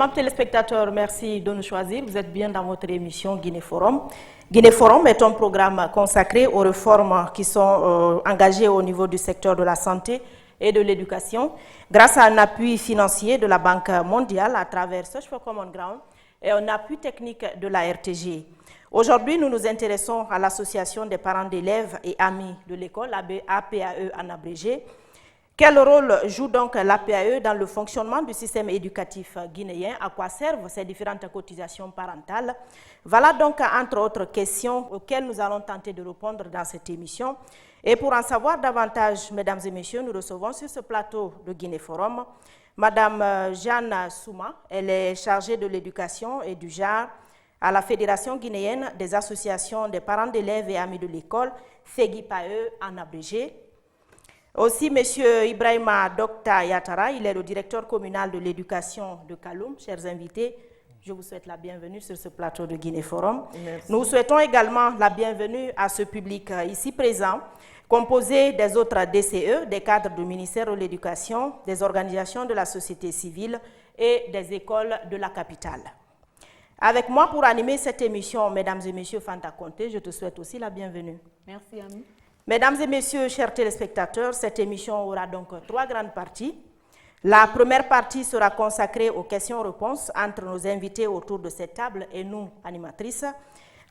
Amables téléspectateurs, merci de nous choisir. Vous êtes bien dans votre émission Guinée Forum. Guinée Forum est un programme consacré aux réformes qui sont engagées au niveau du secteur de la santé et de l'éducation, grâce à un appui financier de la Banque mondiale à travers Search for Common Ground et un appui technique de la RTG. Aujourd'hui, nous nous intéressons à l'association des parents d'élèves et amis de l'école, APAE en abrégé. Quel rôle joue donc l'APAE dans le fonctionnement du système éducatif guinéen? À quoi servent ces différentes cotisations parentales? Voilà donc, entre autres questions, auxquelles nous allons tenter de répondre dans cette émission. Et pour en savoir davantage, mesdames et messieurs, nous recevons sur ce plateau de Guinée Forum Madame Jeanne Souma. Elle est chargée de l'éducation et du genre à la Fédération guinéenne des associations des parents d'élèves et amis de l'école, FEGIPAE en abrégé. Aussi, M. Ibrahima Dokta Yatara, il est le directeur communal de l'éducation de Kaloum. Chers invités, je vous souhaite la bienvenue sur ce plateau de Guinée Forum. Merci. Nous souhaitons également la bienvenue à ce public ici présent, composé des autres DCE, des cadres du ministère de l'Éducation, des organisations de la société civile et des écoles de la capitale. Avec moi pour animer cette émission, mesdames et messieurs, Fanta Conté, je te souhaite aussi la bienvenue. Merci, Ami. Mesdames et messieurs, chers téléspectateurs, cette émission aura donc 3 grandes parties. La première partie sera consacrée aux questions-réponses entre nos invités autour de cette table et nous, animatrices.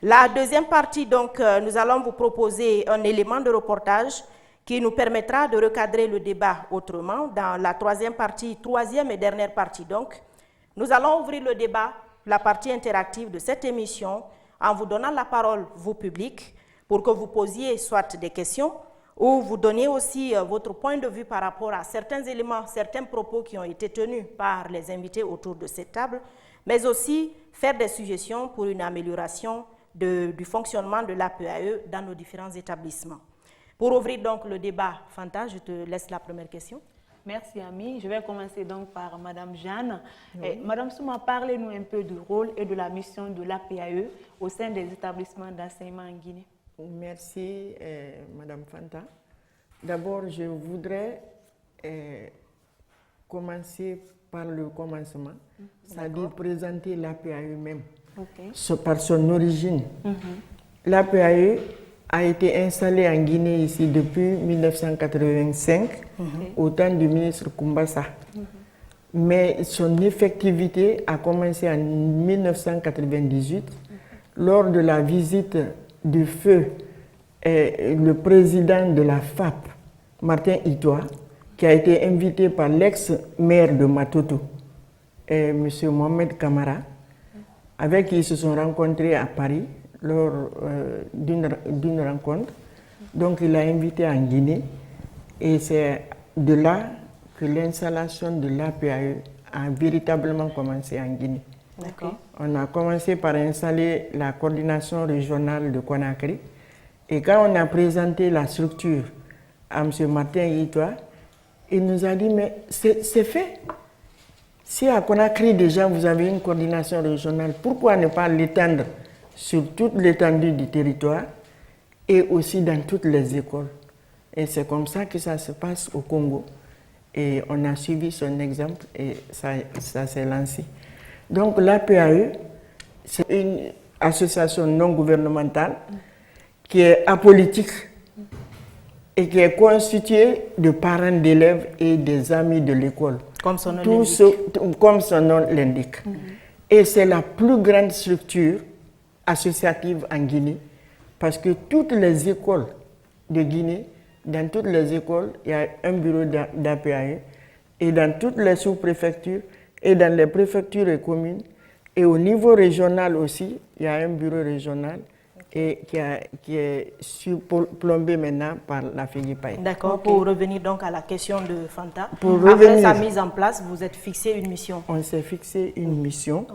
La deuxième partie, donc, nous allons vous proposer un élément de reportage qui nous permettra de recadrer le débat autrement. Dans la troisième et dernière partie, donc, nous allons ouvrir le débat, la partie interactive de cette émission, en vous donnant la parole, vous public, pour que vous posiez soit des questions ou vous donniez aussi votre point de vue par rapport à certains éléments, certains propos qui ont été tenus par les invités autour de cette table, mais aussi faire des suggestions pour une amélioration du fonctionnement de l'APAE dans nos différents établissements. Pour ouvrir donc le débat, Fanta, je te laisse la première question. Merci, Ami. Je vais commencer donc par Madame Jeanne. Oui. Madame Souma, parlez-nous un peu du rôle et de la mission de l'APAE au sein des établissements d'enseignement en Guinée. Merci, Madame Fanta. D'abord, je voudrais commencer par le commencement, c'est-à-dire présenter l'APAE même, par son origine. L'APAE a été installée en Guinée ici depuis 1985, au temps du ministre Koumbassa. Mais son effectivité a commencé en 1998, lors de la visite du feu le président de la FAP, Martin Itoa, qui a été invité par l'ex-maire de Matoto, M. Mohamed Kamara, avec qui ils se sont rencontrés à Paris lors d'une rencontre. Donc il l'a invité en Guinée et c'est de là que l'installation de l'APAE a véritablement commencé en Guinée. On a commencé par installer la coordination régionale de Conakry. Et quand on a présenté la structure à M. Martin Itoa, il nous a dit, mais c'est fait. Si à Conakry déjà vous avez une coordination régionale, pourquoi ne pas l'étendre sur toute l'étendue du territoire et aussi dans toutes les écoles? Et c'est comme ça que ça se passe au Congo. Et on a suivi son exemple et ça s'est lancé. Donc l'APAE, c'est une association non gouvernementale qui est apolitique et qui est constituée de parents d'élèves et des amis de l'école. Comme son nom l'indique. Et c'est la plus grande structure associative en Guinée parce que toutes les écoles de Guinée, dans toutes les écoles, il y a un bureau d'APAE et dans toutes les sous-préfectures, et dans les préfectures et communes, et au niveau régional aussi, il y a un bureau régional et qui est surplombé maintenant par la FEGIPAE. D'accord, pour revenir donc à la question de Fanta, après sa mise en place, vous êtes fixé une mission. On s'est fixé une mission,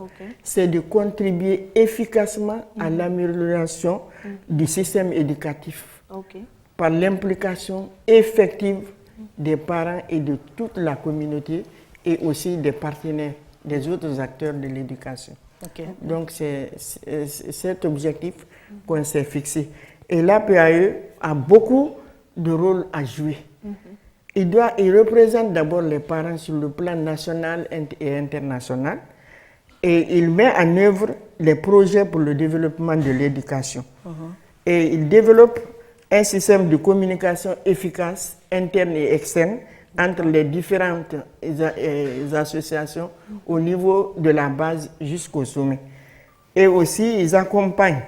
c'est de contribuer efficacement à l'amélioration du système éducatif par l'implication effective des parents et de toute la communauté et aussi des partenaires, des autres acteurs de l'éducation. Donc c'est cet objectif qu'on s'est fixé. Et l'APAE a beaucoup de rôles à jouer. Il représente d'abord les parents sur le plan national et international, et il met en œuvre les projets pour le développement de l'éducation. Et il développe un système de communication efficace, interne et externe, entre les différentes associations au niveau de la base jusqu'au sommet. Et aussi, ils accompagnent,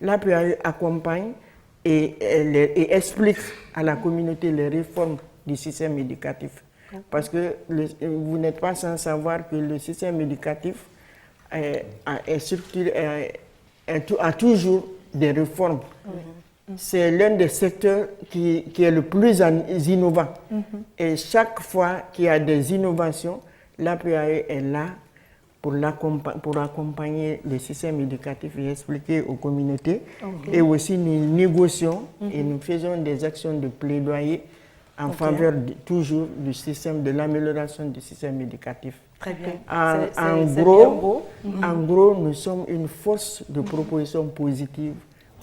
l'APAE accompagne et explique à la communauté les réformes du système éducatif. Parce que vous n'êtes pas sans savoir que le système éducatif a toujours des réformes. C'est l'un des secteurs qui est le plus innovant. Et chaque fois qu'il y a des innovations, l'APAE est là pour accompagner le système éducatif et expliquer aux communautés. Et aussi, nous négocions et nous faisons des actions de plaidoyer en faveur toujours du système, de l'amélioration du système éducatif. Très bien. En gros, nous sommes une force de proposition positive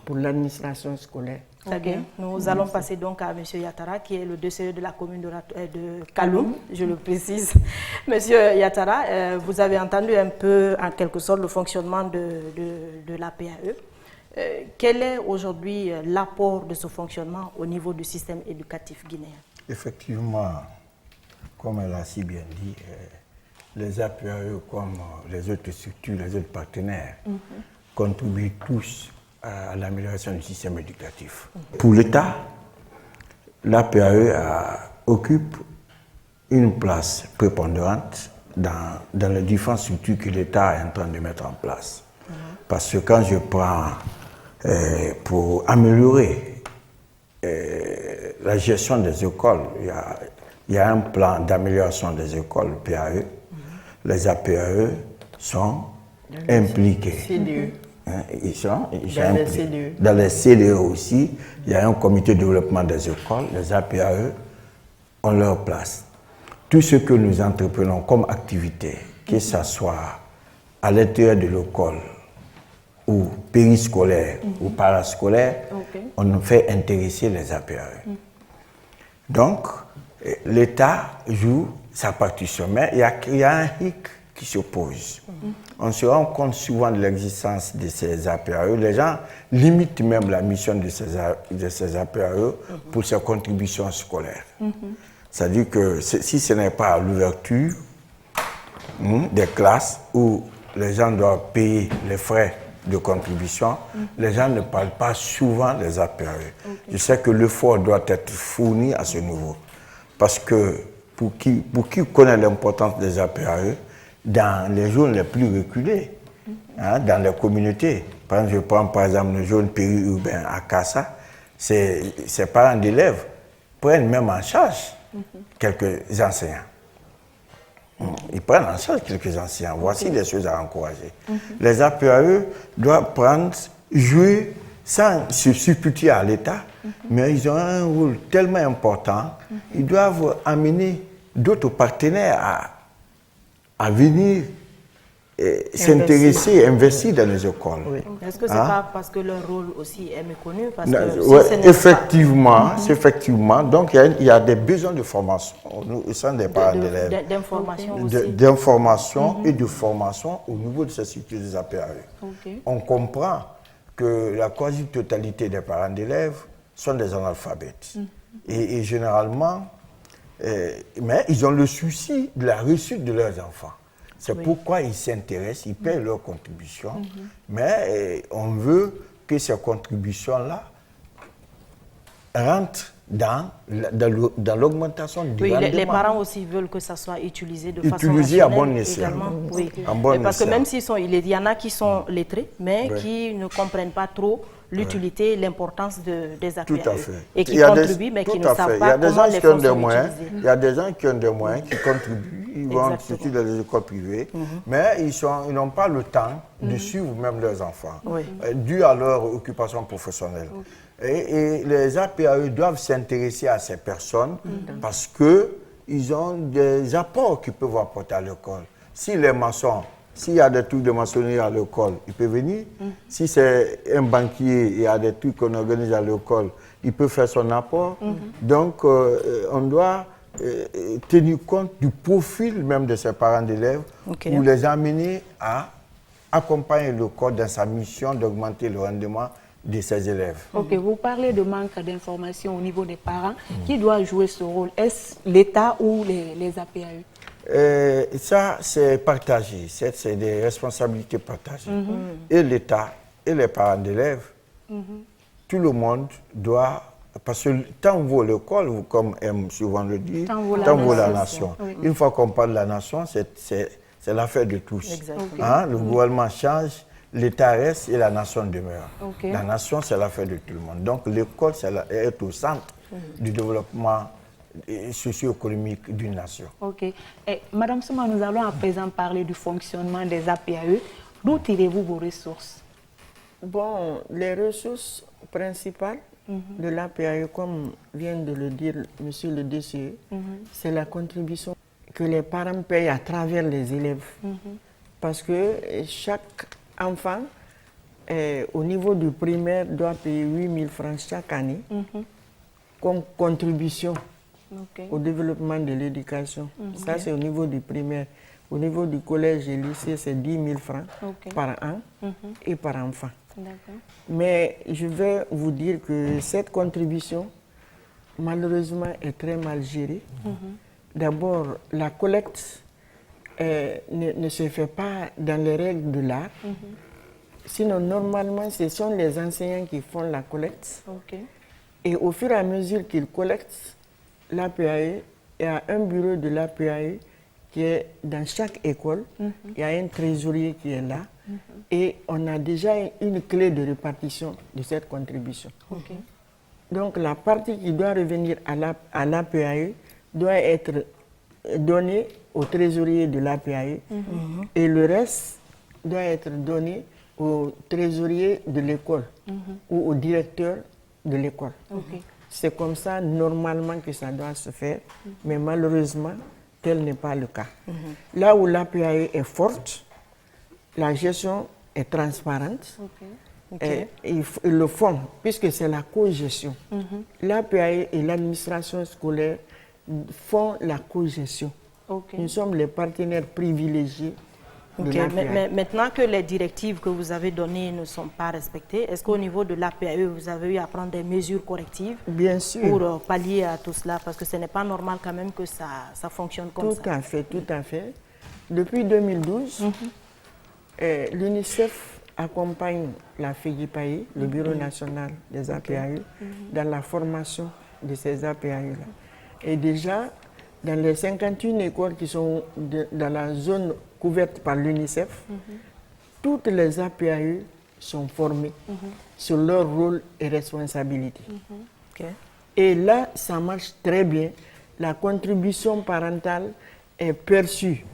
pour l'administration scolaire. Très bien. Nous allons passer donc à M. Yatara, qui est le DCE de la commune de Kaloum, je le précise. Monsieur Yatara, vous avez entendu un peu, en quelque sorte, le fonctionnement de l'APAE. Quel est aujourd'hui l'apport de ce fonctionnement au niveau du système éducatif guinéen? Effectivement, comme elle a si bien dit, les APAE, comme les autres structures, les autres partenaires, contribuent tous à l'amélioration du système éducatif. Pour l'État, l'APAE occupe une place prépondérante dans les différentes structures que l'État est en train de mettre en place. Parce que quand je prends pour améliorer la gestion des écoles, il y a un plan d'amélioration des écoles PAE. Les APAE sont impliqués. CDE. Ils sont dans les CDE. Dans les CDE aussi, il y a un comité de développement des écoles. Les APAE ont leur place. Tout ce que nous entreprenons comme activité, que ce soit à l'intérieur de l'école, ou périscolaire ou parascolaire, on nous fait intéresser les APAE. Donc, l'État joue sa partition, mais il y a un hic qui se pose. On se rend compte souvent de l'existence de ces APAE. Les gens limitent même la mission de ces APAE pour ses contributions scolaires. C'est-à-dire que si ce n'est pas l'ouverture des classes où les gens doivent payer les frais de contribution, les gens ne parlent pas souvent des APAE. Je sais que l'effort doit être fourni à ce niveau. Parce que pour qui connaît l'importance des APAE, dans les zones les plus reculées, dans les communautés, par exemple, je prends par exemple le zone périurbain à Kassa, ces parents d'élèves prennent même en charge quelques enseignants. Ils prennent en charge quelques enseignants. Voici des choses à encourager. Les APAE doivent jouer sans se substituer à l'État, mais ils ont un rôle tellement important. Ils doivent amener d'autres partenaires à venir s'intéresser, investir dans les écoles. Est-ce que ce n'est pas parce que leur rôle aussi est méconnu? Parce que effectivement. Donc, il y a des besoins de formation au sein des parents d'élèves. D'information aussi. D'information et de formation au niveau de ces structures des APAE. On comprend que la quasi-totalité des parents d'élèves sont des analphabètes. Et généralement, mais ils ont le souci de la réussite de leurs enfants. C'est pourquoi ils s'intéressent, ils payent leurs contributions, mais on veut que ces contributions-là rentrent dans l'augmentation du rendement. Les parents aussi veulent que ça soit utilisé de façon utilisé à rationnelle bon escient. Oui. Parce que même s'ils sont, il y en a qui sont lettrés, mais qui ne comprennent pas trop l'utilité et l'importance des APAE. Tout à fait. Et qui contribuent, mais qui ne savent pas comment les fonds sont utilisés. Il y a des gens qui ont des moyens, qui contribuent, ils vont surtout dans les écoles privées, mais ils n'ont pas le temps de suivre même leurs enfants, dû à leur occupation professionnelle. Et les APAE doivent s'intéresser à ces personnes parce qu'ils ont des apports qu'ils peuvent apporter à l'école. Si les maçons, s'il y a des trucs de maçonnerie à l'école, il peut venir. Si c'est un banquier, il y a des trucs qu'on organise à l'école, il peut faire son apport. Donc, on doit tenu compte du profil même de ces parents d'élèves pour les amener à accompagner l'école dans sa mission d'augmenter le rendement de ses élèves. Ok, vous parlez de manque d'informations au niveau des parents. Qui doit jouer ce rôle? Est-ce l'État ou les APAE? Ça, c'est partagé. C'est des responsabilités partagées. Et l'État et les parents d'élèves, tout le monde doit... Parce que tant vaut l'école, comme aime souvent le dire, tant vaut la nation. Oui. Une fois qu'on parle de la nation, c'est l'affaire de tous. Hein? Le gouvernement change, l'État reste et la nation demeure. La nation, c'est l'affaire de tout le monde. Donc l'école est au centre du développement socio-économique d'une nation. Ok. Et, Madame Souma, nous allons à présent parler du fonctionnement des APAE. D'où tirez-vous vos ressources? Bon, les ressources principales de l'APAE, comme vient de le dire monsieur le DCE, c'est la contribution que les parents payent à travers les élèves. Parce que chaque enfant, au niveau du primaire, doit payer 8 000 francs chaque année comme contribution au développement de l'éducation. Ça, c'est au niveau du primaire. Au niveau du collège et lycée, c'est 10 000 francs par an et par enfant. Mais je vais vous dire que cette contribution, malheureusement, est très mal gérée. D'abord, la collecte ne se fait pas dans les règles de l'art. Sinon, normalement, ce sont les enseignants qui font la collecte. Et au fur et à mesure qu'ils collectent, l'APAE, il y a un bureau de l'APAE qui est dans chaque école. Il y a un trésorier qui est là. Et on a déjà une clé de répartition de cette contribution. Donc la partie qui doit revenir à l'APAE doit être donnée au trésorier de l'APAE et le reste doit être donné au trésorier de l'école ou au directeur de l'école. C'est comme ça normalement que ça doit se faire, mais malheureusement, tel n'est pas le cas. Là où l'APAE est forte, la gestion est transparente. Et ils le font, puisque c'est la co-gestion. L'APAE et l'administration scolaire font la co-gestion. Nous sommes les partenaires privilégiés de l'APAE. Mais maintenant que les directives que vous avez données ne sont pas respectées, est-ce qu'au niveau de l'APAE, vous avez eu à prendre des mesures correctives? Bien sûr. Pour pallier à tout cela? Parce que ce n'est pas normal quand même que ça fonctionne comme ça. Tout à fait, tout à fait. Depuis 2012, l'UNICEF accompagne la FEGIPAE, le Bureau national des APAE, dans la formation de ces APAE-là. Et déjà, dans les 51 écoles qui sont dans la zone couverte par l'UNICEF, toutes les APAE sont formées sur leur rôle et responsabilité. Et là, ça marche très bien. La contribution parentale est perçue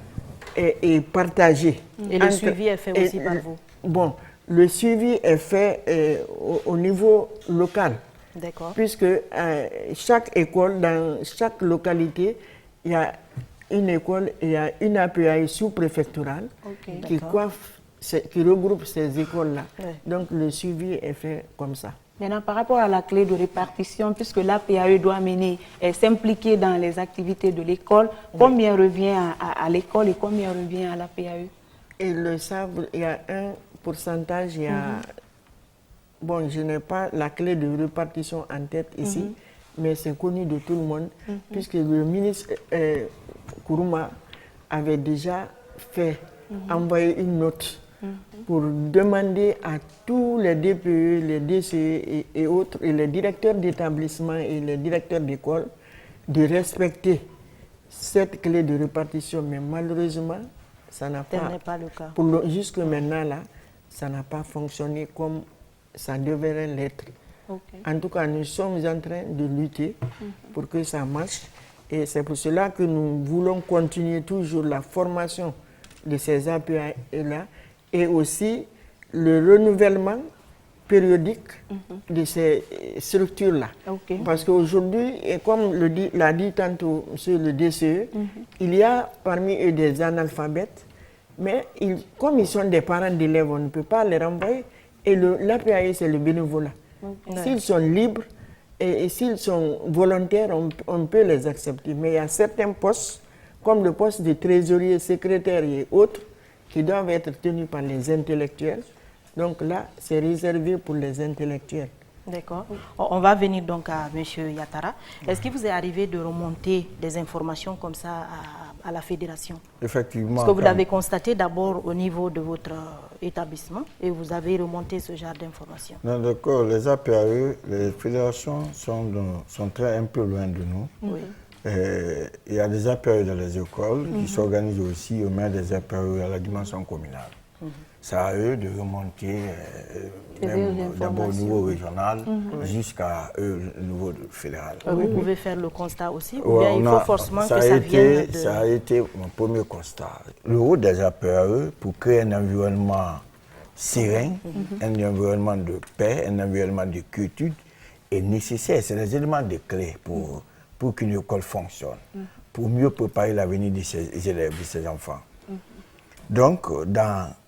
et partagée. Et le suivi est fait aussi par vous? Bon, le suivi est fait au niveau local. D'accord. Puisque chaque école, dans chaque localité, il y a une école et il y a une APAE sous-préfectorale qui regroupe ces écoles-là. Donc le suivi est fait comme ça. Maintenant, par rapport à la clé de répartition, puisque l'APAE doit s'impliquer dans les activités de l'école, combien revient à l'école et combien revient à l'APAE? Ils le savent, il y a un pourcentage, il y a... Bon, je n'ai pas la clé de répartition en tête ici, mais c'est connu de tout le monde, puisque le ministre Kourouma avait déjà envoyé une note pour demander à tous les DPE, les DCE et autres, et les directeurs d'établissement et les directeurs d'école, de respecter cette clé de répartition. Mais malheureusement, ça n'a pas le cas. Jusque maintenant, là, ça n'a pas fonctionné comme ça devrait l'être. En tout cas, nous sommes en train de lutter pour que ça marche. Et c'est pour cela que nous voulons continuer toujours la formation de ces APAE-là et aussi le renouvellement périodique de ces structures-là. Parce qu'aujourd'hui, et comme l'a dit tantôt monsieur le DCE, il y a parmi eux des analphabètes, mais comme ils sont des parents d'élèves, on ne peut pas les renvoyer. Et l'APAE, c'est le bénévolat. S'ils sont libres, Et s'ils sont volontaires, on peut les accepter. Mais il y a certains postes, comme le poste de trésorier, secrétaire et autres, qui doivent être tenus par les intellectuels. Donc là, c'est réservé pour les intellectuels. D'accord. On va venir donc à M. Yatara. Est-ce qu'il vous est arrivé de remonter des informations comme ça à la fédération? Effectivement. Parce que vous l'avez constaté d'abord au niveau de votre établissement et vous avez remonté ce genre d'informations. Non, d'accord. Les APAE, les fédérations sont très un peu loin de nous. Oui. Il y a des APAE dans les écoles qui s'organisent aussi au même des APAE à la dimension communale. C'est à eux de remonter d'abord au niveau régional jusqu'à eux, au niveau fédéral. Vous pouvez faire le constat aussi, ou bien il faut forcément que ça vienne de... Ça a été mon premier constat. Le rôle des APAE pour créer un environnement serein, un environnement de paix, un environnement de quiétude est nécessaire. C'est des éléments de clé pour qu'une école fonctionne, pour mieux préparer l'avenir de ses élèves, de ses enfants. Donc,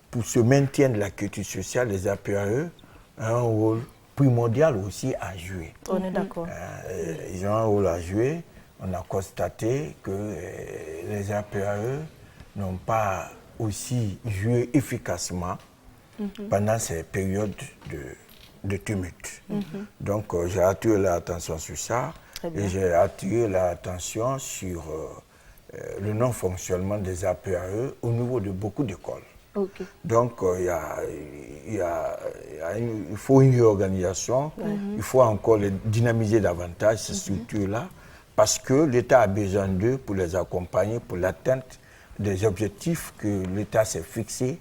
pour ce maintien de la quiétude sociale, les APAE ont un rôle primordial aussi à jouer. On est d'accord. Ils ont un rôle à jouer. On a constaté que les APAE n'ont pas aussi joué efficacement pendant ces périodes de tumulte. Donc, j'ai attiré l'attention sur ça et j'ai attiré l'attention sur le non-fonctionnement des APAE au niveau de beaucoup d'écoles. Okay. Donc, il faut une réorganisation, il faut encore les dynamiser davantage, ces structures-là, parce que l'État a besoin d'eux pour les accompagner, pour l'atteinte des objectifs que l'État s'est fixés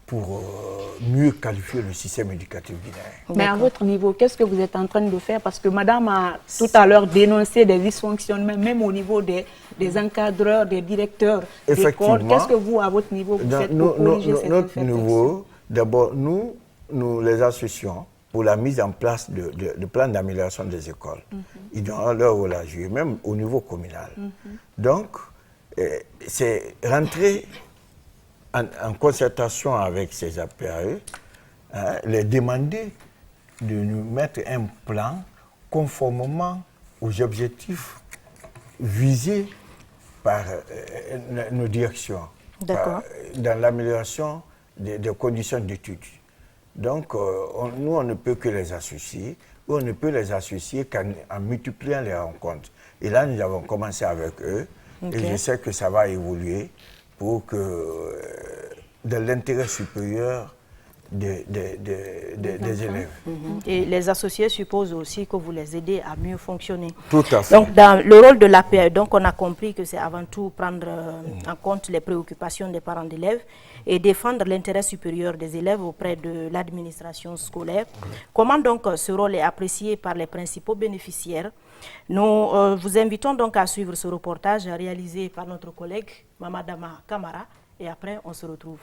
pour mieux qualifier le système éducatif guinéen. Mais à votre niveau, qu'est-ce que vous êtes en train de faire? Parce que madame a tout à l'heure dénoncé des dysfonctionnements, même au niveau des encadreurs, des directeurs d'école. Qu'est-ce que vous, à votre niveau, vous faites pour corriger cette Notre niveau, d'abord, nous les associons pour la mise en place de plans d'amélioration des écoles. Ils ont leur rôle à jouer, même au niveau communal. Donc, c'est rentrer en concertation avec ces APAE, les demander de nous mettre un plan conformément aux objectifs visés par nos directions dans l'amélioration des conditions d'études. Donc, nous, on ne peut que les associer, ou on ne peut les associer qu'en multipliant les rencontres. Et là, nous avons commencé avec eux, et je sais que ça va évoluer pour que, dans l'intérêt supérieur des élèves. Et les associés supposent aussi que vous les aidez à mieux fonctionner. Tout à fait. Donc, dans le rôle de l'APAE, donc on a compris que c'est avant tout prendre en compte les préoccupations des parents d'élèves et défendre l'intérêt supérieur des élèves auprès de l'administration scolaire. Comment donc ce rôle est apprécié par les principaux bénéficiaires? Nous vous invitons donc à suivre ce reportage réalisé par notre collègue Mamadama Kamara et après on se retrouve.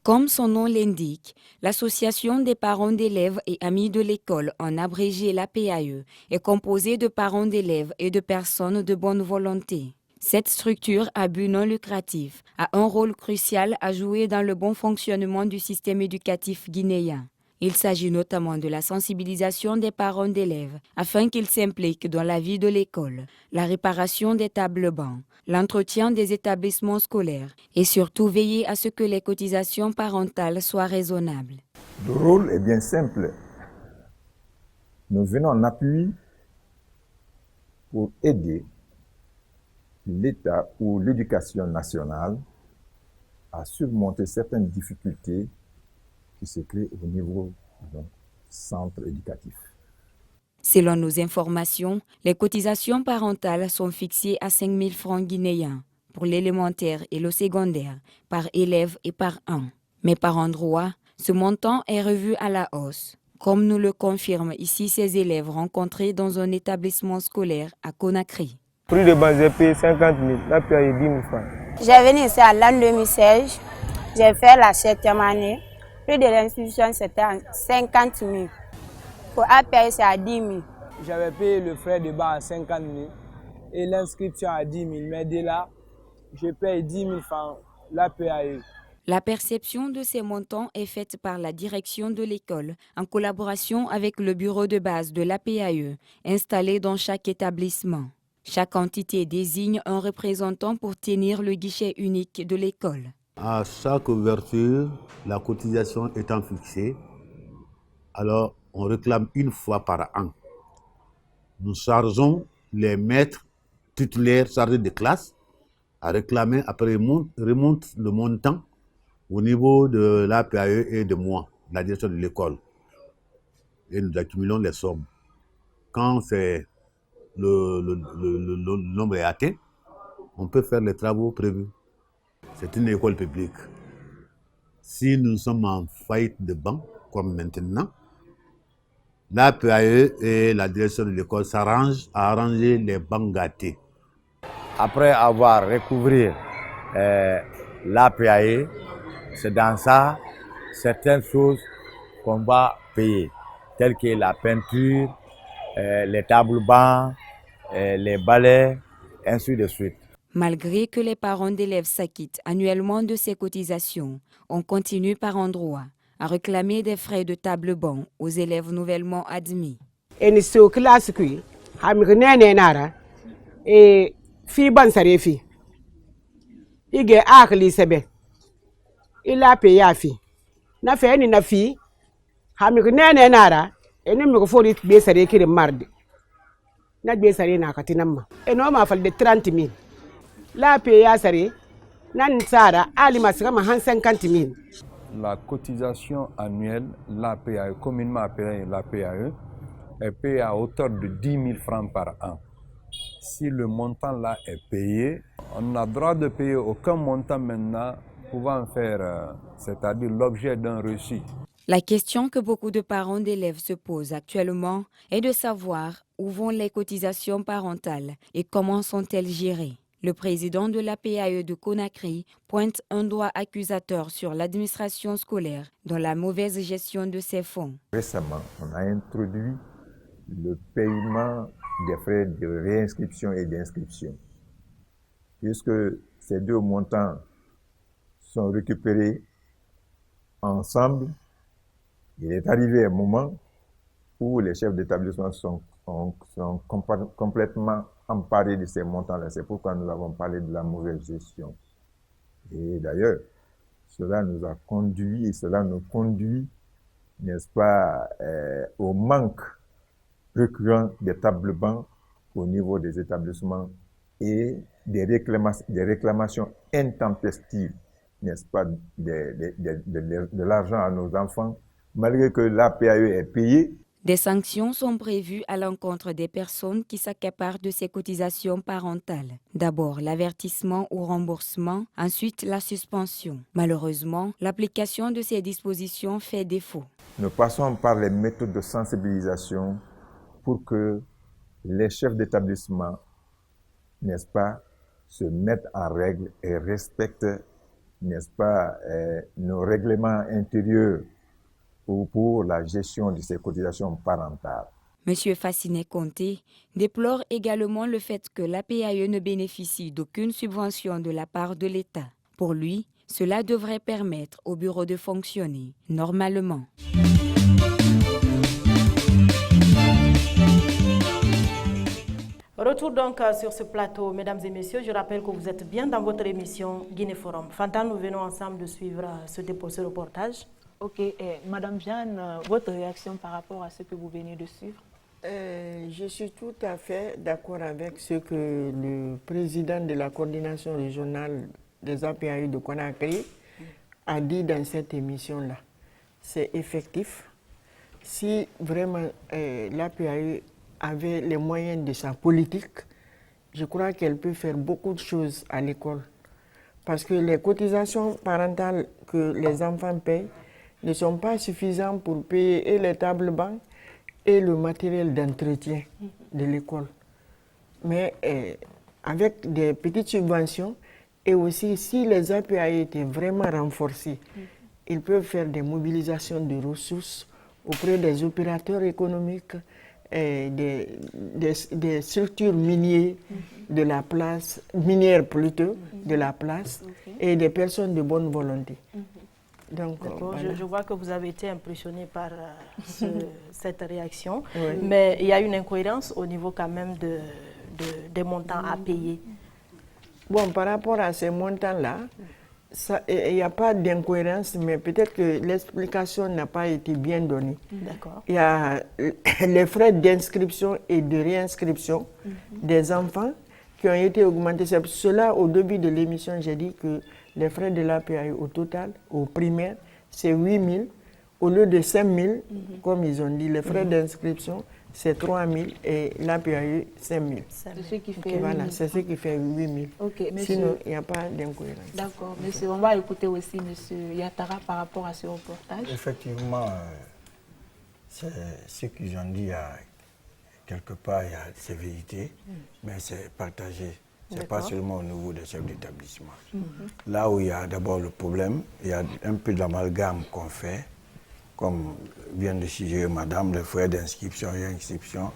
Comme son nom l'indique, l'association des parents d'élèves et amis de l'école, en abrégé l'APAE, est composée de parents d'élèves et de personnes de bonne volonté. Cette structure à but non lucratif a un rôle crucial à jouer dans le bon fonctionnement du système éducatif guinéen. Il s'agit notamment de la sensibilisation des parents d'élèves afin qu'ils s'impliquent dans la vie de l'école, la réparation des tables bancs, l'entretien des établissements scolaires et surtout veiller à ce que les cotisations parentales soient raisonnables. Le rôle est bien simple. Nous venons en appui pour aider l'État ou l'éducation nationale à surmonter certaines difficultés qui se créent au niveau du centre éducatif. Selon nos informations, les cotisations parentales sont fixées à 5 000 francs guinéens pour l'élémentaire et le secondaire, par élève et par an. Mais par endroit, ce montant est revu à la hausse, comme nous le confirment ici ces élèves rencontrés dans un établissement scolaire à Conakry. Prix de base, j'ai payé 50 000, là, puis il y a 10 000 francs. J'ai venu ici à l'an 2016, j'ai fait la 7e année. Prix de l'institution, c'était à 50 000. Pour APAE, c'est à 10 000. J'avais payé le frais de base à 50 000 et l'inscription à 10 000. Mais dès là, je paye 10 000 francs l'APAE. La perception de ces montants est faite par la direction de l'école en collaboration avec le bureau de base de l'APAE installé dans chaque établissement. Chaque entité désigne un représentant pour tenir le guichet unique de l'école. À chaque ouverture, la cotisation étant fixée, alors on réclame une fois par an. Nous chargeons les maîtres titulaires chargés de classe à réclamer, après remonte le montant au niveau de l'APAE et de moi, la direction de l'école. Et nous accumulons les sommes. Quand c'est le nombre est atteint, on peut faire les travaux prévus. C'est une école publique. Si nous sommes en faillite de banque, comme maintenant, l'APAE et la direction de l'école s'arrangent à arranger les banques gâtées. Après avoir recouvré l'APAE, c'est dans ça certaines choses qu'on va payer, telles que la peinture, les tables-bancs, les balais, ainsi de suite. Malgré que les parents d'élèves s'acquittent annuellement de ces cotisations, on continue par endroit à réclamer des frais de table-banc aux élèves nouvellement admis. Et ce classe qui a et fi ban sarefi ige akli sebe il a payé à fi na fait ni na fi hamir nene nara et ni me fori be sare ki de mardi na be sare na katinamma et no ma fal de 30 000 la payé à sare nan sara ali masama 50 000. La cotisation annuelle, l'APAE, communément appelée l'APAE, est payée à hauteur de 10 000 francs par an. Si le montant là est payé, on n'a droit de payer aucun montant maintenant pouvant faire, c'est-à-dire l'objet d'un reçu. La question que beaucoup de parents d'élèves se posent actuellement est de savoir où vont les cotisations parentales et comment sont-elles gérées. Le président de l'APAE de Conakry pointe un doigt accusateur sur l'administration scolaire dans la mauvaise gestion de ces fonds. Récemment, on a introduit le paiement des frais de réinscription et d'inscription. Puisque ces deux montants sont récupérés ensemble, il est arrivé un moment où les chefs d'établissement sont complètement emparés de ces montants-là. C'est pourquoi nous avons parlé de la mauvaise gestion. Et d'ailleurs, cela nous a conduit, et cela nous conduit, n'est-ce pas, au manque récurrent des tables-bancs au niveau des établissements et des réclamations intempestives, n'est-ce pas, de l'argent à nos enfants, malgré que l'APAE est payée. Des sanctions sont prévues à l'encontre des personnes qui s'accaparent de ces cotisations parentales. D'abord l'avertissement ou remboursement, ensuite la suspension. Malheureusement, l'application de ces dispositions fait défaut. Nous passons par les méthodes de sensibilisation pour que les chefs d'établissement, n'est-ce pas, se mettent en règle et respectent, n'est-ce pas, nos règlements intérieurs pour la gestion de ces cotisations parentales. M. Fassinet Conté déplore également le fait que l'APAE ne bénéficie d'aucune subvention de la part de l'État. Pour lui, cela devrait permettre au bureau de fonctionner normalement. Retour donc sur ce plateau, mesdames et messieurs. Je rappelle que vous êtes bien dans votre émission Guinée Forum. Fanta, nous venons ensemble de suivre ce reportage. Ok, Madame Jeanne, votre réaction par rapport à ce que vous venez de suivre? Je suis tout à fait d'accord avec ce que le président de la coordination régionale des APAE de Conakry a dit dans cette émission-là. C'est effectif. Si vraiment l'APAE avait les moyens de sa politique, je crois qu'elle peut faire beaucoup de choses à l'école. Parce que les cotisations parentales que les enfants payent ne sont pas suffisantes pour payer et les tables-bancs et le matériel d'entretien de l'école. Mais avec des petites subventions, et aussi si les APAE étaient vraiment renforcés, ils peuvent faire des mobilisations de ressources auprès des opérateurs économiques, des structures minières de la place, de la place, et des personnes de bonne volonté. Donc, voilà. Je vois que vous avez été impressionné par cette réaction, mais il y a une incohérence au niveau quand même des montants à payer. Bon, par rapport à ces montants-là, il n'y a pas d'incohérence, mais peut-être que l'explication n'a pas été bien donnée. D'accord. Il y a les frais d'inscription et de réinscription des enfants qui ont été augmentés. C'est pour cela, au début de l'émission, j'ai dit que les frais de l'APAE au total, au primaire, c'est 8 000. Au lieu de 5 000, comme ils ont dit, les frais d'inscription, c'est 3 000 et l'APAE, 5 000. C'est ce qui fait Voilà, c'est ce qui fait 8 000. Okay, monsieur, sinon, il n'y a pas d'incohérence. D'accord, monsieur. On va écouter aussi monsieur Yatara par rapport à ce reportage. Effectivement, c'est ce qu'ils ont dit, quelque part, il y a sévérité, mais c'est partagé. Ce n'est pas seulement au niveau des chefs d'établissement. Là où il y a d'abord le problème, il y a un peu d'amalgame qu'on fait, comme vient de suggérer madame, les frais d'inscription et réinscription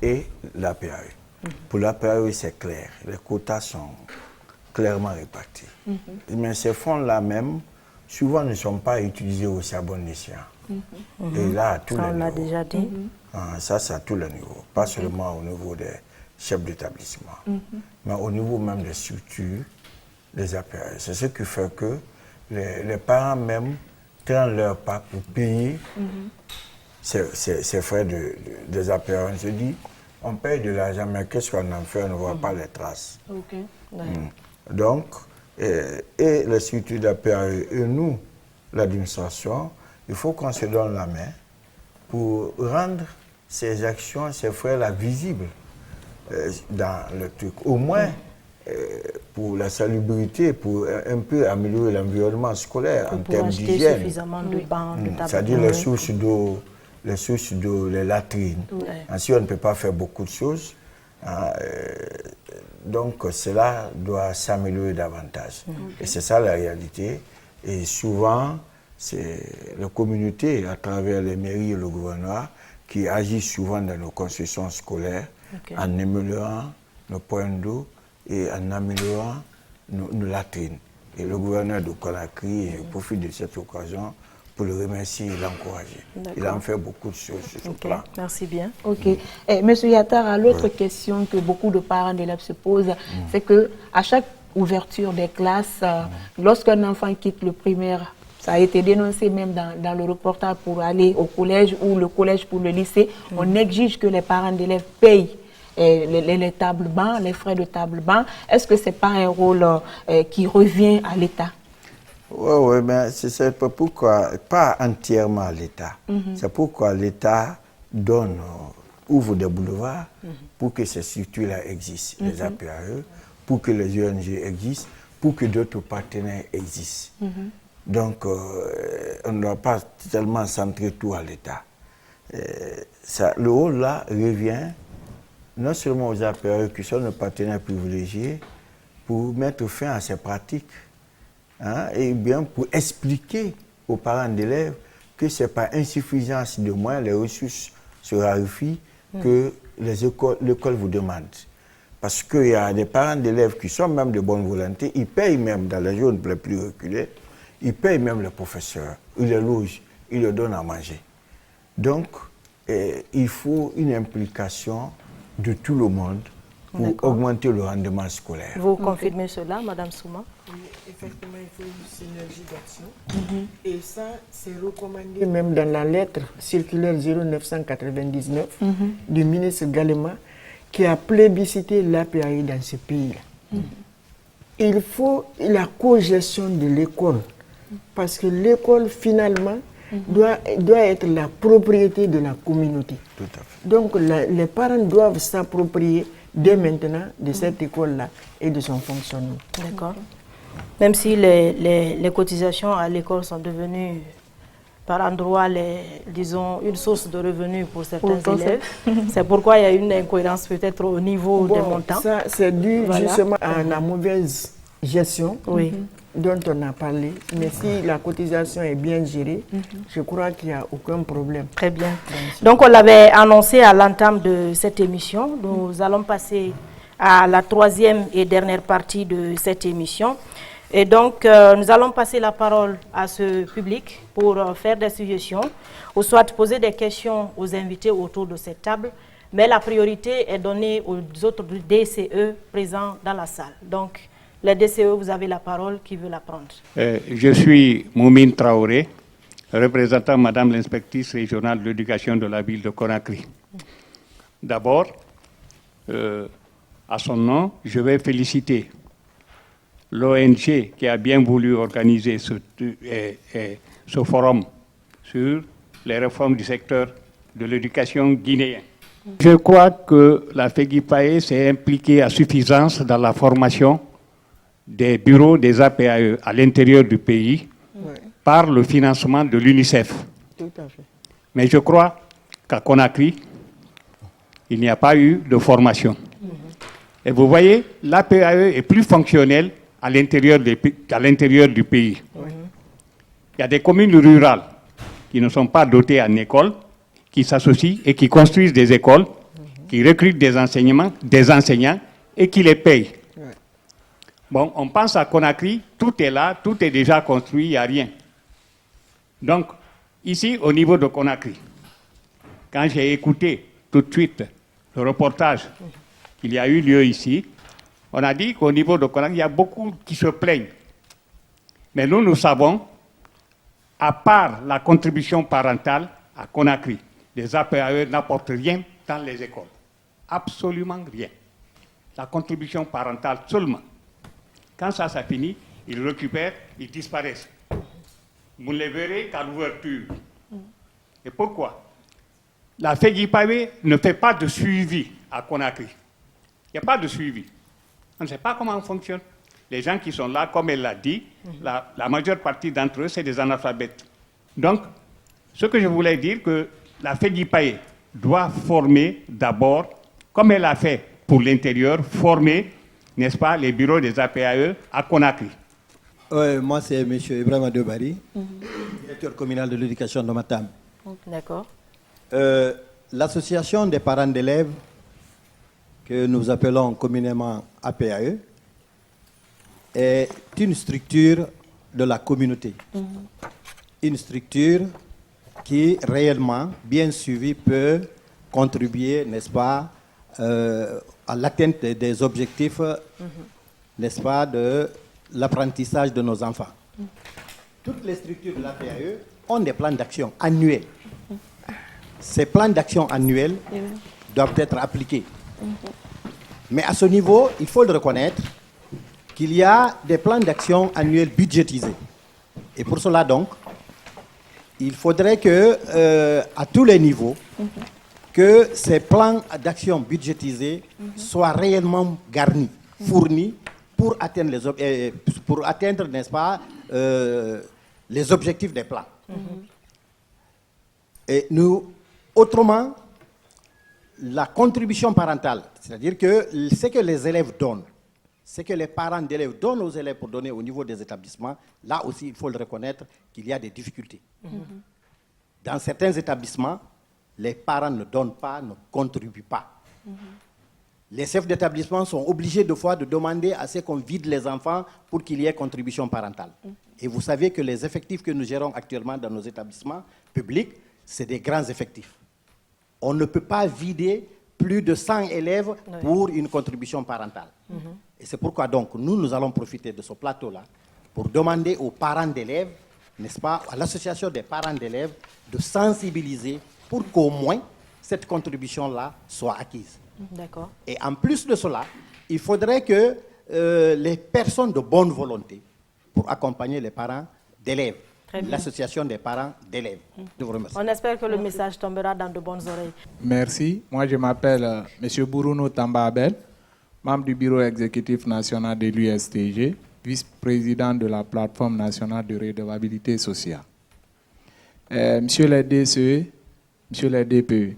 et l'APAE. Pour l'APAE, c'est clair, les quotas sont clairement répartis. Mais ces fonds-là même, souvent ne sont pas utilisés aussi à bon escient. Et là, à tous les niveaux. On l'a déjà dit. Ça, c'est à tous les niveaux, pas seulement au niveau des chefs d'établissement, mais au niveau même des structures, des APAE. C'est ce qui fait que les parents même traînent leur pas pour payer ces frais des APAE. On se dit, on paye de l'argent, mais qu'est-ce qu'on en fait? On ne voit pas les traces. Donc, et les structures d'APAE et nous, l'administration, il faut qu'on se donne la main pour rendre ces actions, ces frais-là visibles dans le truc. Au moins, pour la salubrité, pour un peu améliorer l'environnement scolaire en termes d'hygiène. Suffisamment de bancs, de tables. C'est-à-dire les sources d'eau, les latrines. Ainsi, on ne peut pas faire beaucoup de choses. Donc, cela doit s'améliorer davantage. Et c'est ça la réalité. Et souvent, c'est la communauté, à travers les mairies et le gouvernement, qui agissent souvent dans nos constructions scolaires en améliorant nos points d'eau et en améliorant nos latrines. Et le gouverneur de Conakry profite de cette occasion pour le remercier et l'encourager. Il en fait beaucoup de choses sur ce plan. Merci bien. Monsieur Yatara, l'autre question que beaucoup de parents d'élèves se posent, c'est qu'à chaque ouverture des classes, lorsqu'un enfant quitte le primaire, ça a été dénoncé même dans le reportage pour aller au collège ou le collège pour le lycée, on exige que les parents d'élèves payent les tables bancs, les frais de table banc. Est-ce que ce n'est pas un rôle qui revient à l'État? Oui, mais c'est pourquoi, pas entièrement à l'État. C'est pourquoi l'État ouvre des boulevards pour que ces structures-là existent, les APAE, pour que les ONG existent, pour que d'autres partenaires existent. Donc, on ne doit pas tellement centrer tout à l'État. Le rôle là revient non seulement aux APAE qui sont nos partenaires privilégiés pour mettre fin à ces pratiques, et bien pour expliquer aux parents d'élèves que ce n'est pas insuffisance de moyens, les ressources se raréfient, que l'école vous demande. Parce qu'il y a des parents d'élèves qui sont même de bonne volonté, ils payent même dans les zones les plus reculées, ils payent même les professeurs, ils les logent, ils leur donnent à manger. Donc, il faut une implication de tout le monde pour augmenter le rendement scolaire. Vous confirmez cela, Madame Souma? Oui, effectivement, il faut une synergie d'action. Et ça, c'est recommandé même dans la lettre circulaire 0999 du ministre Galema qui a plébiscité l'APAE dans ce pays-là. Il faut la co-gestion de l'école parce que l'école, finalement, doit être la propriété de la communauté. Tout à fait. Donc, les parents doivent s'approprier dès maintenant de cette école-là et de son fonctionnement. D'accord. Même si les cotisations à l'école sont devenues par endroits, disons, une source de revenus pour certains élèves. C'est pourquoi il y a une incohérence peut-être au niveau des montants. Ça, c'est dû justement à la mauvaise gestion dont on a parlé, mais si la cotisation est bien gérée, je crois qu'il n'y a aucun problème. Très bien. Donc on l'avait annoncé à l'entame de cette émission, nous allons passer à la troisième et dernière partie de cette émission. Et donc, nous allons passer la parole à ce public pour faire des suggestions ou soit poser des questions aux invités autour de cette table. Mais la priorité est donnée aux autres DCE présents dans la salle. Donc, les DCE, vous avez la parole. Qui veut la prendre? Je suis Moumine Traoré, représentant Madame l'inspectrice régionale de l'éducation de la ville de Conakry. D'abord, à son nom, je vais féliciter l'ONG qui a bien voulu organiser ce forum sur les réformes du secteur de l'éducation guinéen. Je crois que la FEGIPAE s'est impliquée à suffisance dans la formation des bureaux des APAE à l'intérieur du pays par le financement de l'UNICEF. Tout à fait. Mais je crois qu'à Conakry, il n'y a pas eu de formation. Et vous voyez, l'APAE est plus fonctionnelle à l'intérieur du pays. Il y a des communes rurales qui ne sont pas dotées en école, qui s'associent et qui construisent des écoles, qui recrutent des enseignants et qui les payent. Bon, on pense à Conakry, tout est là, tout est déjà construit, il n'y a rien. Donc, ici, au niveau de Conakry, quand j'ai écouté tout de suite le reportage qu'il y a eu lieu ici, on a dit qu'au niveau de Conakry, il y a beaucoup qui se plaignent. Mais nous savons, à part la contribution parentale à Conakry, les APAE n'apportent rien dans les écoles. Absolument rien. La contribution parentale seulement. Quand ça finit, ils récupèrent, ils disparaissent. Vous ne les verrez qu'à l'ouverture. Et pourquoi? La FEGIPAE ne fait pas de suivi à Conakry. Il n'y a pas de suivi. On ne sait pas comment on fonctionne. Les gens qui sont là, comme elle l'a dit, la majeure partie d'entre eux, c'est des analphabètes. Donc, ce que je voulais dire, que la FEGIPAE doit former d'abord, comme elle a fait pour l'intérieur, former, n'est-ce pas, les bureaux des APAE à Conakry. Moi, c'est M. Ibrahima Debari, directeur communal de l'éducation de Matam. D'accord. L'association des parents d'élèves, que nous appelons communément APAE, est une structure de la communauté. Une structure qui, réellement, bien suivie, peut contribuer, n'est-ce pas, à l'atteinte des objectifs, n'est-ce pas, de l'apprentissage de nos enfants. Toutes les structures de l'APAE ont des plans d'action annuels. Ces plans d'action annuels doivent être appliqués. Mais à ce niveau, il faut le reconnaître qu'il y a des plans d'action annuels budgétisés. Et pour cela, donc, il faudrait que, à tous les niveaux, que ces plans d'action budgétisés soient réellement garnis, fournis, pour atteindre, n'est-ce pas, les objectifs des plans. Et nous, autrement, la contribution parentale, c'est-à-dire que ce que les élèves donnent, ce que les parents d'élèves donnent aux élèves pour donner au niveau des établissements, là aussi, il faut le reconnaître qu'il y a des difficultés. Dans certains établissements, les parents ne donnent pas, ne contribuent pas. Les chefs d'établissement sont obligés de fois de demander à ce qu'on vide les enfants pour qu'il y ait contribution parentale. Et vous savez que les effectifs que nous gérons actuellement dans nos établissements publics, c'est des grands effectifs. On ne peut pas vider plus de 100 élèves pour une contribution parentale. Et c'est pourquoi donc nous allons profiter de ce plateau-là pour demander aux parents d'élèves, n'est-ce pas, à l'association des parents d'élèves, de sensibiliser pour qu'au moins cette contribution-là soit acquise. D'accord. Et en plus de cela, il faudrait que les personnes de bonne volonté, pour accompagner les parents d'élèves, l'association des parents d'élèves. Je vous remercie. On espère que le message tombera dans de bonnes oreilles. Merci. Moi, je m'appelle M. Bourouno Tamba Abel, membre du bureau exécutif national de l'USTG, vice-président de la plateforme nationale de redevabilité sociale. Monsieur le DCE, Monsieur le DPE,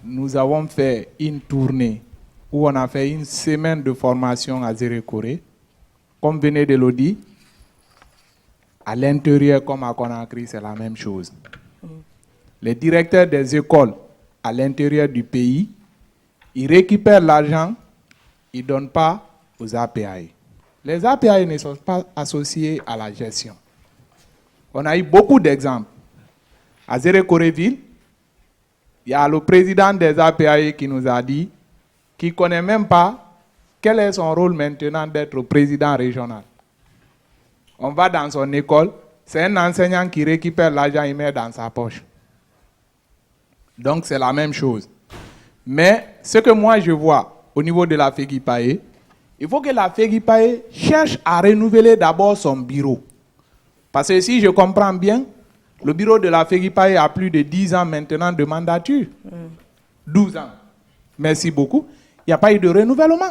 nous avons fait une tournée où on a fait une semaine de formation à Zérekoré comme venez de le dire, à l'intérieur comme à Conakry, c'est la même chose. Les directeurs des écoles à l'intérieur du pays, ils récupèrent l'argent, ils ne donnent pas aux APAE. Les APAE ne sont pas associés à la gestion. On a eu beaucoup d'exemples. À Zérékoréville, il y a le président des APAE qui nous a dit qu'il ne connaît même pas quel est son rôle maintenant d'être président régional. On va dans son école, c'est un enseignant qui récupère l'argent, il met dans sa poche. Donc c'est la même chose. Mais ce que moi je vois au niveau de la FEGIPAE, il faut que la FEGIPAE cherche à renouveler d'abord son bureau. Parce que si je comprends bien, le bureau de la FEGIPAE a plus de 10 ans maintenant de mandature. 12 ans. Merci beaucoup. Il n'y a pas eu de renouvellement.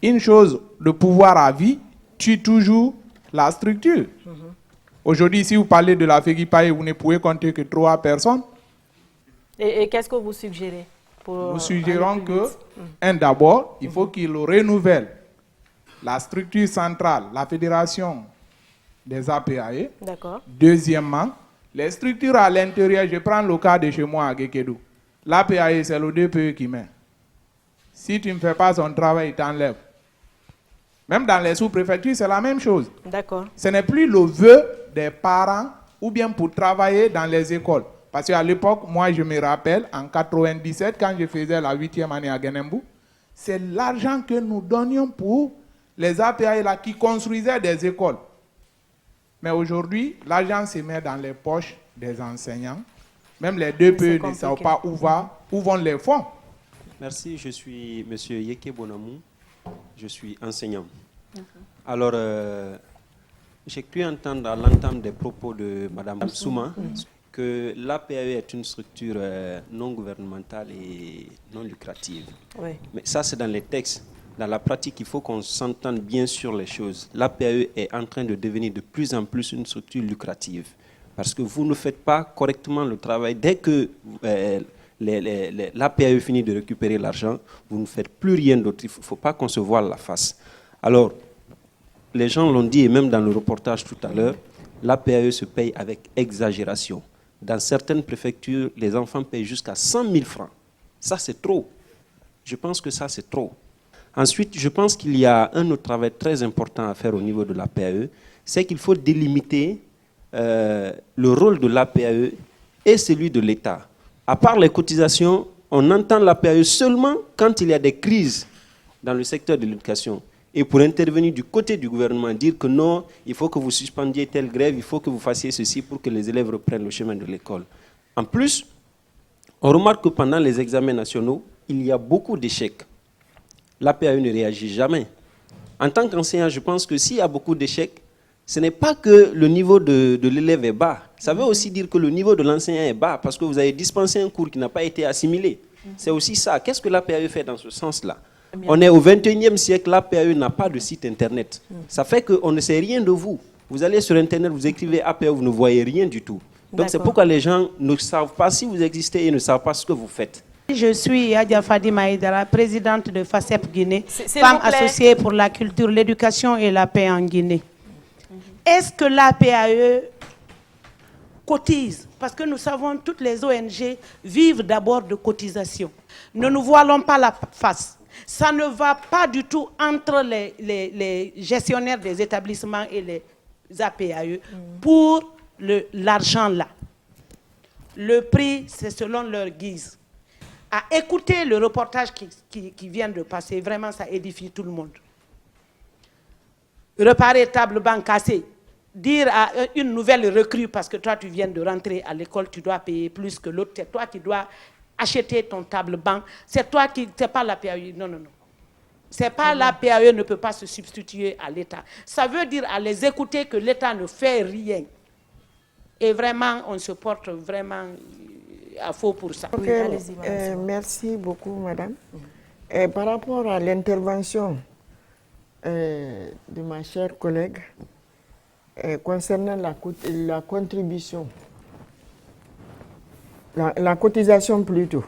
Une chose, le pouvoir à vie tue toujours la structure. Aujourd'hui, si vous parlez de la FEGIPAE, vous ne pouvez compter que 3 personnes. Et qu'est-ce que vous suggérez Nous suggérons que, d'abord, il faut qu'il renouvelle la structure centrale, la fédération des APAE. D'accord. Deuxièmement, les structures à l'intérieur, je prends le cas de chez moi à Gekedou. L'APAE, c'est le DPE qui met. Si tu ne fais pas son travail, il t'enlève. Même dans les sous-préfectures, c'est la même chose. D'accord. Ce n'est plus le vœu des parents ou bien pour travailler dans les écoles. Parce qu'à l'époque, moi, je me rappelle, en 1997, quand je faisais la 8e année à Guénembu, c'est l'argent que nous donnions pour les APA là, qui construisaient des écoles. Mais aujourd'hui, l'argent se met dans les poches des enseignants. Même les DPE ne savent pas où vont les fonds. Merci, je suis M. Yeke Bonamou, je suis enseignant. Alors, j'ai cru entendre à l'entame des propos de Mme Souma que l'APAE est une structure non gouvernementale et non lucrative. Oui. Mais ça, c'est dans les textes. Dans la pratique, il faut qu'on s'entende bien sur les choses. L'APAE est en train de devenir de plus en plus une structure lucrative. Parce que vous ne faites pas correctement le travail. Dès que l'APAE finit de récupérer l'argent, vous ne faites plus rien d'autre. Il ne faut pas qu'on se voile la face. Alors, les gens l'ont dit, et même dans le reportage tout à l'heure, l'APAE se paye avec exagération. Dans certaines préfectures, les enfants payent jusqu'à 100 000 francs. Ça, c'est trop. Je pense que ça, c'est trop. Ensuite, je pense qu'il y a un autre travail très important à faire au niveau de l'APAE, c'est qu'il faut délimiter le rôle de l'APAE et celui de l'État. À part les cotisations, on entend l'APAE seulement quand il y a des crises dans le secteur de l'éducation. Et pour intervenir du côté du gouvernement, dire que non, il faut que vous suspendiez telle grève, il faut que vous fassiez ceci pour que les élèves reprennent le chemin de l'école. En plus, on remarque que pendant les examens nationaux, il y a beaucoup d'échecs. L'APAE ne réagit jamais. En tant qu'enseignant, je pense que s'il y a beaucoup d'échecs, ce n'est pas que le niveau de l'élève est bas. Ça veut aussi dire que le niveau de l'enseignant est bas parce que vous avez dispensé un cours qui n'a pas été assimilé. C'est aussi ça. Qu'est-ce que l'APAE fait dans ce sens-là? On est au 21e siècle, l'APAE n'a pas de site internet. Ça fait qu'on ne sait rien de vous. Vous allez sur internet, vous écrivez APAE, vous ne voyez rien du tout. Donc c'est pourquoi les gens ne savent pas si vous existez et ne savent pas ce que vous faites. Je suis Adia Fadima Aïdara, présidente de FACEP Guinée, femme associée pour la culture, l'éducation et la paix en Guinée. Est-ce que l'APAE cotise? Parce que nous savons que toutes les ONG vivent d'abord de cotisation. Ne nous voilons pas la face. Ça ne va pas du tout entre les gestionnaires des établissements et les APAE pour l'argent là. Le prix, c'est selon leur guise. À écouter le reportage qui vient de passer, vraiment ça édifie tout le monde. Réparer table banc cassée, dire à une nouvelle recrue, parce que toi tu viens de rentrer à l'école, tu dois payer plus que l'autre, c'est toi qui dois acheter ton table banc, c'est toi qui, c'est pas l'APAE, non. C'est pas l'APAE ne peut pas se substituer à l'État. Ça veut dire à les écouter que l'État ne fait rien. Et vraiment, on se porte vraiment à faux pour ça. Okay. Merci beaucoup, madame. Par rapport à l'intervention de ma chère collègue concernant la contribution, la cotisation plutôt,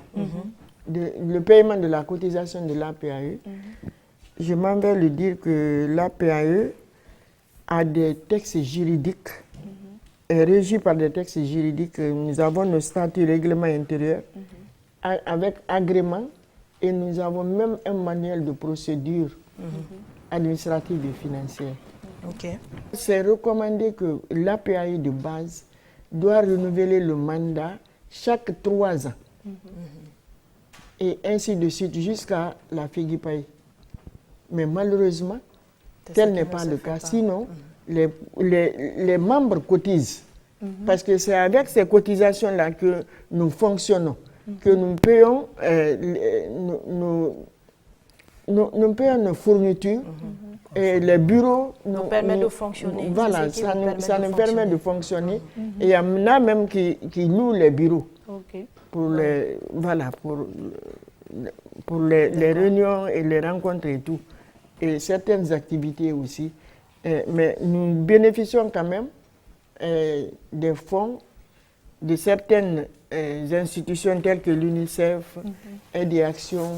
le paiement de la cotisation de l'APAE, je m'en vais lui dire que l'APAE a des textes juridiques, est régi par des textes juridiques. Nous avons nos statuts, règlements intérieurs, avec agrément, et nous avons même un manuel de procédure administrative et financière. C'est recommandé que l'APAE de base doit renouveler le mandat chaque 3 ans. Et ainsi de suite jusqu'à la FIGIPAE. Mais malheureusement, tel n'est pas le cas. Sinon, les membres cotisent. Parce que c'est avec ces cotisations-là que nous fonctionnons, que nous payons, nous payons nos fournitures et les bureaux nous permettent de fonctionner. Voilà, ça nous permet de fonctionner. Et il y en a même qui louent les bureaux pour les, voilà, pour les réunions et les rencontres et tout. Et certaines activités aussi. Mais nous bénéficions quand même des fonds de certaines institutions telles que l'UNICEF, Aide et Action,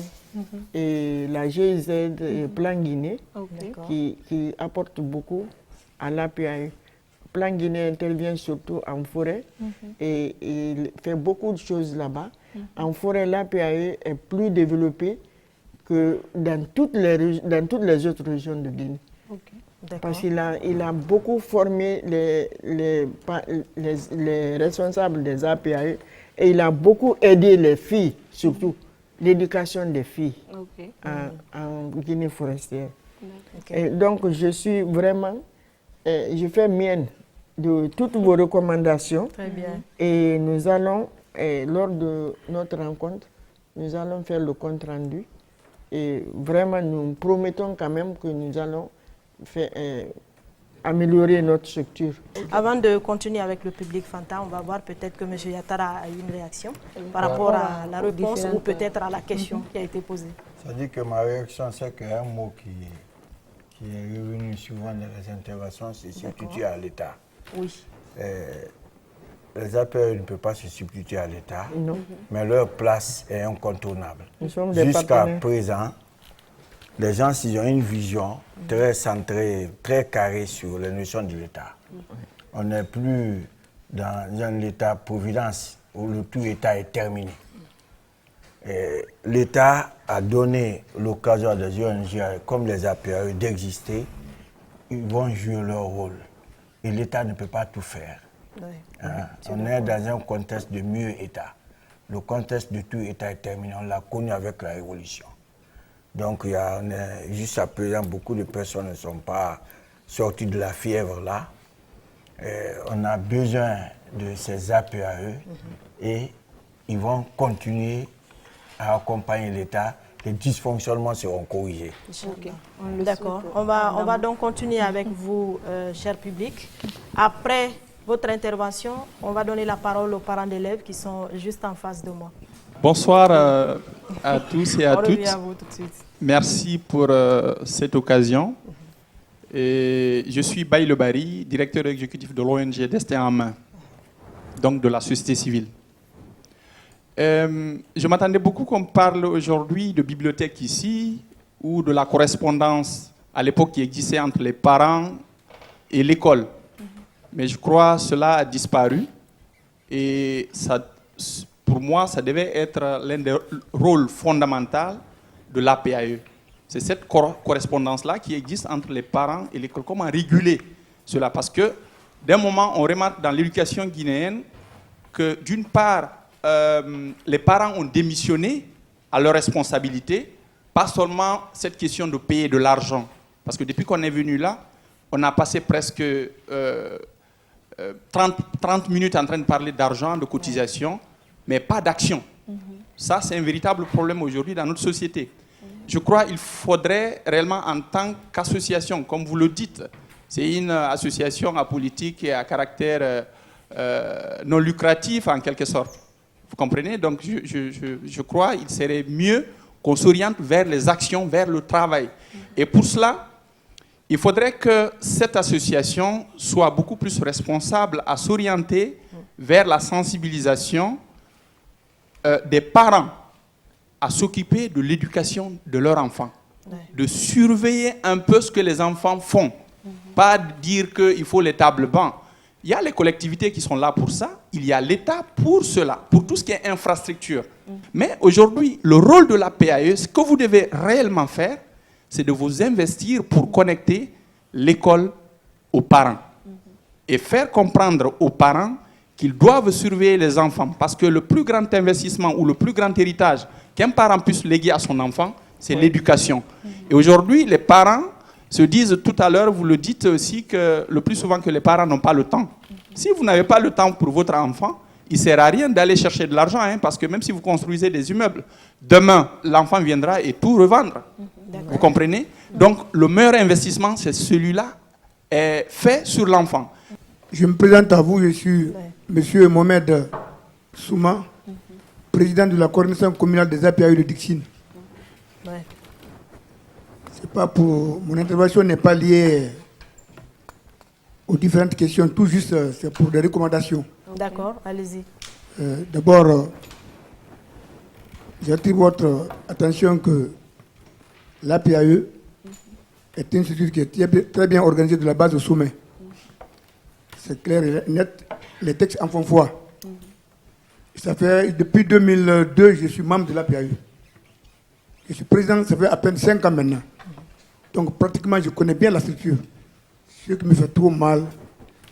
et la GIZ et Plan Guinée, qui apportent beaucoup à l'APAE. Plan Guinée intervient surtout en forêt et il fait beaucoup de choses là-bas. En forêt, l'APAE est plus développée que dans toutes les autres régions de Guinée. Parce qu'il a beaucoup formé les responsables des APAE et il a beaucoup aidé les filles, surtout l'éducation des filles en Guinée forestière. Et donc je suis vraiment, je fais mienne de toutes vos recommandations. Très bien. Et nous allons, lors de notre rencontre, nous allons faire le compte rendu. Et vraiment, nous promettons quand même que nous allons faire, améliorer notre structure. Avant de continuer avec le public Fanta, on va voir peut-être que M. Yattara a une réaction par rapport à la réponse ou peut-être à la question qui a été posée. Ça dit que ma réaction, c'est qu'un mot qui est revenu souvent dans les interventions, c'est substituer à l'État. Oui. Les APAE ne peuvent pas se substituer à l'État, mais leur place est incontournable. Jusqu'à présent, les gens, s'ils ont une vision très centrée, très carrée sur les notions de l'État. On n'est plus dans un État-providence où le tout État est terminé. L'État a donné l'occasion à des ONG comme les APAE d'exister. Ils vont jouer leur rôle. Et l'État ne peut pas tout faire. On est dans un contexte de mieux État. Le contexte de tout État est terminé. On l'a connu avec la Révolution. Donc, jusqu'à présent, beaucoup de personnes ne sont pas sorties de la fièvre là. On a besoin de ces APAE et ils vont continuer à accompagner l'État. Les dysfonctionnements seront corrigés. D'accord. On va donc continuer avec vous, cher public. Après votre intervention, on va donner la parole aux parents d'élèves qui sont juste en face de moi. Bonsoir à tous et à toutes. On revient à vous tout de suite. Merci pour cette occasion. Et je suis Baye Lebari, directeur exécutif de l'ONG Destin en main, donc de la société civile. Je m'attendais beaucoup qu'on parle aujourd'hui de bibliothèque ici ou de la correspondance à l'époque qui existait entre les parents et l'école. Mais je crois que cela a disparu et ça, pour moi, ça devait être l'un des rôles fondamentaux de l'APAE. C'est cette correspondance-là qui existe entre les parents et l'école. Comment réguler cela? Parce que d'un moment, on remarque dans l'éducation guinéenne que d'une part, les parents ont démissionné à leurs responsabilités, pas seulement cette question de payer de l'argent. Parce que depuis qu'on est venu là, on a passé presque 30 minutes en train de parler d'argent, de cotisation, mais pas d'action. Ça, c'est un véritable problème aujourd'hui dans notre société. Je crois qu'il faudrait réellement, en tant qu'association, comme vous le dites, c'est une association apolitique et à caractère non lucratif en quelque sorte. Vous comprenez? Donc je crois qu'il serait mieux qu'on s'oriente vers les actions, vers le travail. Et pour cela, il faudrait que cette association soit beaucoup plus responsable à s'orienter vers la sensibilisation des parents à s'occuper de l'éducation de leurs enfants. de surveiller un peu ce que les enfants font. Pas dire qu'il faut les tables bancs. Il y a les collectivités qui sont là pour ça, il y a l'État pour cela, pour tout ce qui est infrastructure. Mais aujourd'hui, le rôle de la PAE, ce que vous devez réellement faire, c'est de vous investir pour connecter l'école aux parents et faire comprendre aux parents qu'ils doivent surveiller les enfants. Parce que le plus grand investissement ou le plus grand héritage qu'un parent puisse léguer à son enfant, c'est l'éducation. Et aujourd'hui, les parents se disent, tout à l'heure, vous le dites aussi, que le plus souvent que les parents n'ont pas le temps. Si vous n'avez pas le temps pour votre enfant, il ne sert à rien d'aller chercher de l'argent, parce que même si vous construisez des immeubles, demain, l'enfant viendra et tout revendre. Vous comprenez? Donc, le meilleur investissement, c'est celui-là, fait sur l'enfant. Je me présente à vous, je suis M. Mohamed Souma, président de la coordination communale des APAE de Dixine. C'est pas pour... Mon intervention n'est pas liée aux différentes questions, tout juste, c'est pour des recommandations. D'accord, allez-y. D'abord, j'attire votre attention que l'APAE est une structure qui est très bien organisée de la base au sommet. C'est clair et net, les textes en font foi. Ça fait, depuis 2002, je suis membre de l'APAE. Je suis président, ça fait à peine 5 ans maintenant. Donc pratiquement, je connais bien la structure. Ce qui me fait trop mal,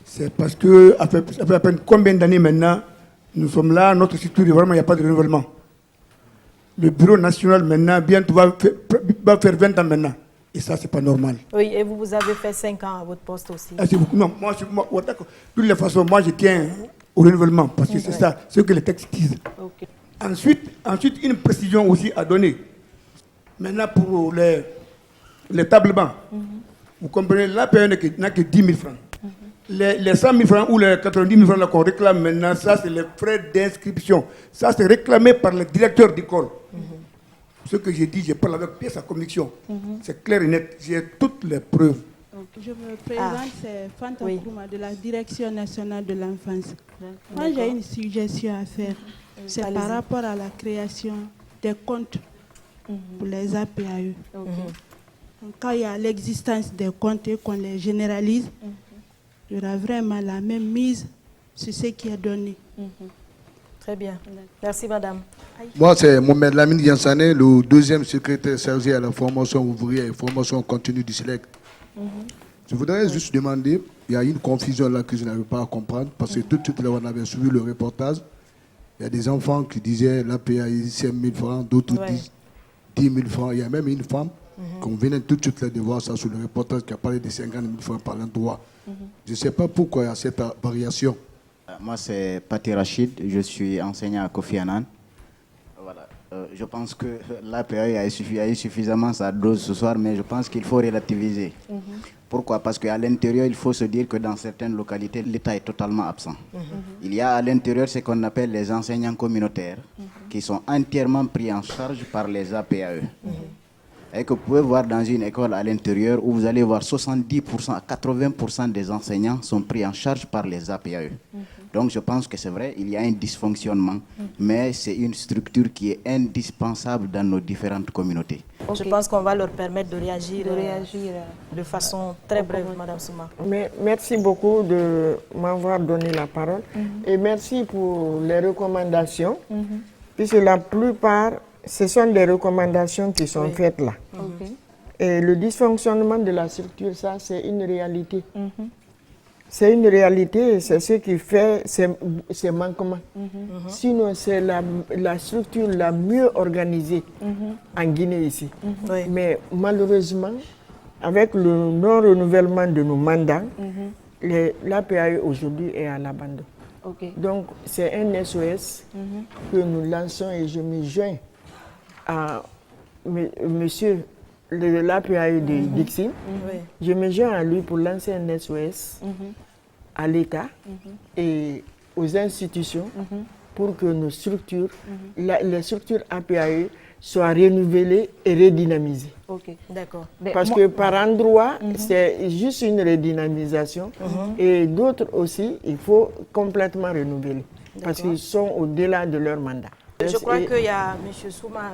c'est parce que ça fait à peine combien d'années maintenant, nous sommes là, notre structure, vraiment, il n'y a pas de renouvellement. Le bureau national maintenant, bientôt va faire 20 ans maintenant. Et ça, c'est pas normal. Oui, et vous avez fait 5 ans à votre poste aussi. Ah, c'est beaucoup. Non, moi, d'accord. De toutes les façons, moi, je tiens au renouvellement, parce que c'est ça, ce que les textes disent. Okay. Ensuite, une précision aussi à donner. Maintenant, pour les tables bancs, vous comprenez, l'APE n'a que 10 000 francs. Les 100 000 francs ou les 90 000 francs qu'on réclame maintenant, ça, c'est les frais d'inscription. Ça, c'est réclamé par le directeur d'école. Ce que j'ai dit, je parle avec pièce à conviction. C'est clair et net. J'ai toutes les preuves. Je me présente, c'est Fanta Kouma de la Direction nationale de l'enfance. Moi, j'ai une suggestion à faire. C'est par rapport à la création des comptes pour les APAE. Quand il y a l'existence des comptes et qu'on les généralise, il y aura vraiment la même mise sur ce qui est donné. Très bien. Merci, madame. Moi, c'est Mohamed Lamine Yansane, le deuxième secrétaire chargé à la formation ouvrière et formation continue du SELEC. Je voudrais juste demander, il y a une confusion là que je n'arrive pas à comprendre, parce que tout de suite, là, on avait suivi le reportage. Il y a des enfants qui disaient l'APA 5 000 francs, d'autres disent 10 000 francs. Il y a même une femme qu'on venait tout de suite là, de voir ça sur le reportage qui a parlé de 50 000 francs par l'endroit. Je ne sais pas pourquoi il y a cette variation. Moi, c'est Pati Rachid, je suis enseignant à Kofi Annan. Voilà. Je pense que l'APA a eu suffisamment sa dose ce soir, mais je pense qu'il faut relativiser. Pourquoi? Parce qu'à l'intérieur, il faut se dire que dans certaines localités, l'État est totalement absent. Il y a à l'intérieur ce qu'on appelle les enseignants communautaires, qui sont entièrement pris en charge par les APAE. Et que vous pouvez voir dans une école à l'intérieur où vous allez voir 70% à 80% des enseignants sont pris en charge par les APAE. Donc je pense que c'est vrai, il y a un dysfonctionnement, mais c'est une structure qui est indispensable dans nos différentes communautés. Je pense qu'on va leur permettre de réagir de façon très brève, Madame Souma. Merci beaucoup de m'avoir donné la parole et merci pour les recommandations, puisque la plupart, ce sont des recommandations qui sont faites là. Et le dysfonctionnement de la structure, ça, c'est une réalité. C'est une réalité, c'est ce qui fait ces manquements. Sinon, c'est la structure la mieux organisée en Guinée ici. Mais malheureusement, avec le non-renouvellement de nos mandats, l'APAE aujourd'hui est à l'abandon. Donc, c'est un SOS que nous lançons et je me joins à monsieur de l'APAE de Dixine. Je me joins à lui pour lancer un SOS à l'État et aux institutions pour que nos structures, les structures APAE soient renouvelées et redynamisées. D'accord. Parce que par endroit, c'est juste une redynamisation et d'autres aussi, il faut complètement renouveler parce qu'ils sont au-delà de leur mandat. Je crois qu'il y a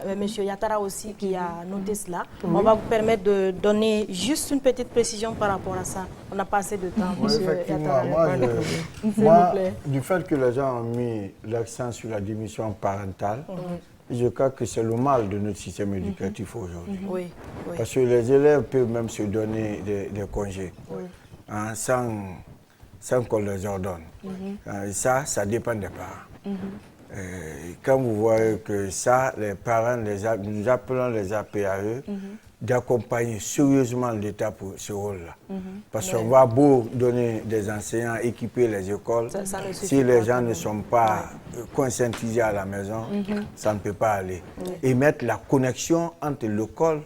M. Yatara aussi qui a noté cela. On va vous permettre de donner juste une petite précision par rapport à ça. On n'a pas assez de temps, Oui, effectivement, moi, du fait que les gens ont mis l'accent sur la démission parentale, je crois que c'est le mal de notre système éducatif aujourd'hui. Oui. Parce que les élèves peuvent même se donner des congés hein, sans qu'on les ordonne. Et ça dépend des parents. Quand vous voyez que ça, les parents, nous appelons les APAE, d'accompagner sérieusement l'État pour ce rôle-là. Parce qu'on va beau donner des enseignants, équiper les écoles, si les gens ne sont pas conscientisés à la maison, ça ne peut pas aller. Et mettre la connexion entre l'école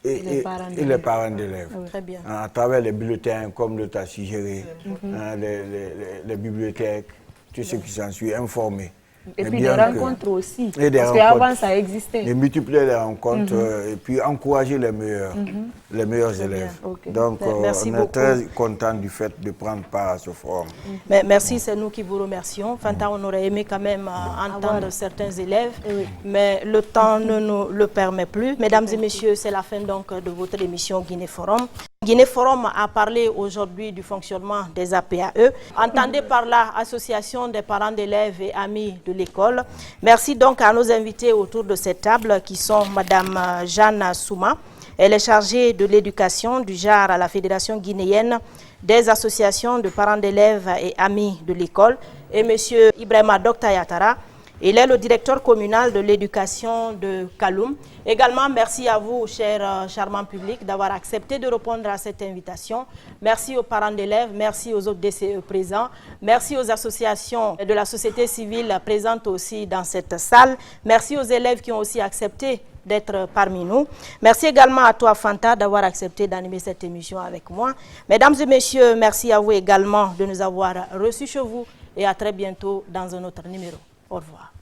et les parents d'élèves. Très bien. À travers les bulletins comme le TAS suggéré, les bibliothèques, tout ce qui s'en suit, informer. Et puis des rencontres aussi, parce qu'avant ça existait. Et multiplier les rencontres et puis encourager les meilleurs élèves. Donc on est très content du fait de prendre part à ce forum. Merci, c'est nous qui vous remercions. Fanta, on aurait aimé quand même entendre certains élèves, mais le temps ne nous le permet plus. Mesdames et messieurs, c'est la fin donc de votre émission Guinée Forum. Guinée Forum a parlé aujourd'hui du fonctionnement des APAE. Entendez par là Association des parents d'élèves et amis de l'école. Merci donc à nos invités autour de cette table qui sont Madame Jeanne Souma. Elle est chargée de l'éducation du JAR à la Fédération guinéenne des associations de parents d'élèves et amis de l'école. Et Monsieur Ibrahima Docta Yatara. Il est le directeur communal de l'éducation de Kaloum. Également, merci à vous, cher charmant public, d'avoir accepté de répondre à cette invitation. Merci aux parents d'élèves, merci aux autres DCE présents, merci aux associations de la société civile présentes aussi dans cette salle. Merci aux élèves qui ont aussi accepté d'être parmi nous. Merci également à toi, Fanta, d'avoir accepté d'animer cette émission avec moi. Mesdames et messieurs, merci à vous également de nous avoir reçus chez vous et à très bientôt dans un autre numéro. Au revoir.